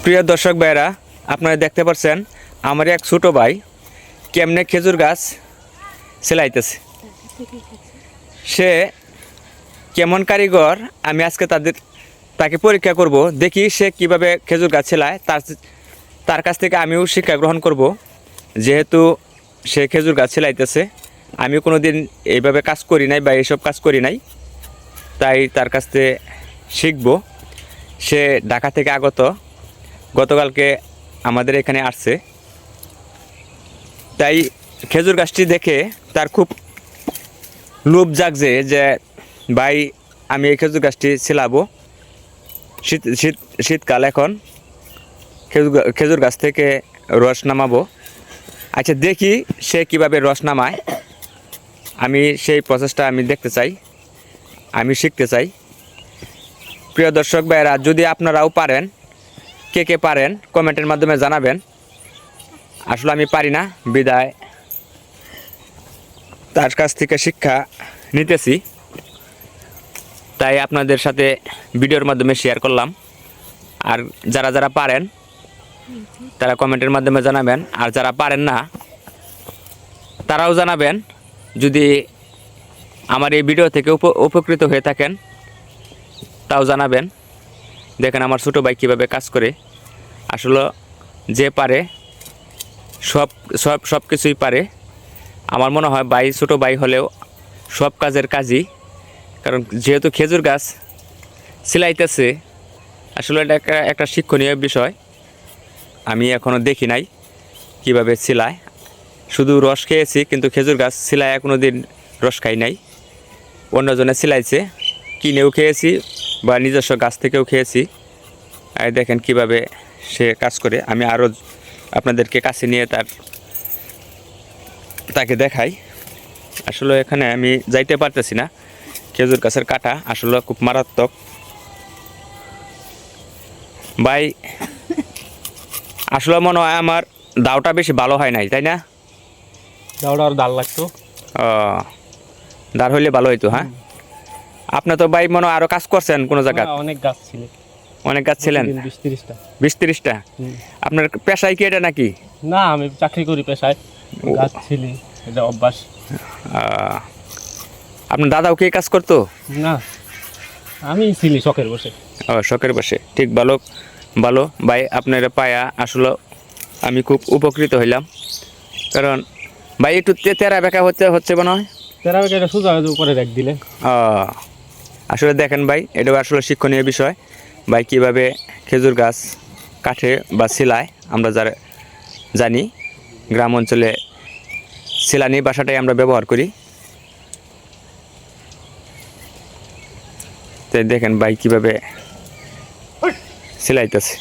প্রিয় দর্শক ভাইরা, আপনারা দেখতে পাচ্ছেন আমার এক ছোট ভাই কেমনে খেজুর গাছ সেলাইতেছে। সে কেমন কারিগর আমি আজকে তাকে পরীক্ষা করব, দেখি সে কিভাবে খেজুর গাছ সেলায়। তার কাছ থেকে আমিও শিক্ষা গ্রহণ করব, যেহেতু সে খেজুর গাছ সেলাইতেছে। আমি কোনো দিন এইভাবে কাজ করি নাই বা এইসব কাজ করি নাই, তাই তার কাছ থেকে শিখব। সে ঢাকা থেকে আগত, গতকালকে আমাদের এখানে আসছে। তাই খেজুর গাছটি দেখে তার খুব লোভ জাগছে যে ভাই আমি এই খেজুর গাছটি ছিলাবো। শীতকাল, এখন খেজুর গাছ থেকে রস নামাবো। আচ্ছা, দেখি সে কিভাবে রস নামায়। আমি সেই প্রসেসটা আমি দেখতে চাই, আমি শিখতে চাই। প্রিয় দর্শক ভাইরা, যদি আপনারাও পারেন, কে কে পারেন কমেন্টের মাধ্যমে জানাবেন। আসলে আমি পারি না, বিদায় তার কাছ থেকে শিক্ষা নিতেছি, তাই আপনাদের সাথে ভিডিওর মাধ্যমে শেয়ার করলাম। আর যারা যারা পারেন তারা কমেন্টের মাধ্যমে জানাবেন, আর যারা পারেন না তারাও জানাবেন। যদি আমার এই ভিডিও থেকে উপকৃত হয়ে থাকেন তাও জানাবেন। দেখেন আমার ছোটো ভাই কীভাবে কাজ করে। আসলে যে পারে সব কিছুই পারে। আমার মনে হয় ভাই ছোটো ভাই হলেও সব কাজের কাজই, কারণ যেহেতু খেজুর গাছ সেলাইতেছে, আসলে এটা একটা শিক্ষণীয় বিষয়। আমি এখনও দেখি নাই কীভাবে সেলায়, শুধু রস খেয়েছি, কিন্তু খেজুর গাছ সেলায় কোনো দিন রস খাই নাই। অন্যজনে সেলাইছে, কিনেও খেয়েছি বা নিজস্ব গাছ থেকেও খেয়েছি। আর দেখেন কিভাবে সে কাজ করে। আমি আরও আপনাদেরকে কাছে নিয়ে তাকে দেখাই। আসলে এখানে আমি যাইতে পারতেছি না, খেজুর গাছের কাটা আসলে খুব মারাত্মক। ভাই আসলে মনে হয় আমার দাওটা বেশি ভালো হয় নাই, তাই না? দাওটা আর ডাল লাগতো। ও, দাঁড় হইলে ভালো হইতো। হ্যাঁ, আপনি তো ভাই মনে হয় আরও কাজ করছেন কোনো জায়গায়? অনেক গাছ ছিল। অনেক গাছ ছিলেন? 20-30টা। 20-30টা? আপনার পেশায় কি এটা নাকি? না, আমি চাকরি করি পেশায়। গাছ ছিলি, এটা অভ্যাস। আপনার দাদাও কি কাজ করতো? না, আমি ছিলি শখের বসে। ও, শখের বসে। ঠিক, ভালো ভালো ভাই, আপনার পায়া আসলে আমি খুব উপকৃত হইলাম। কারণ ভাই একটু তেরা বেঁকা হচ্ছে মনে হয়। তেরা বেঁকা এটা সোজা উপরে রেখ দিলে। আসলে দেখেন ভাই, এটাও আসলে শিক্ষণীয় বিষয়। ভাই কীভাবে খেজুর গাছ কাটে বা সেলায়, আমরা যারা জানি গ্রাম অঞ্চলে সেলানি ভাষাটাই আমরা ব্যবহার করি। তাই দেখেন ভাই কীভাবে সেলাইতেছে।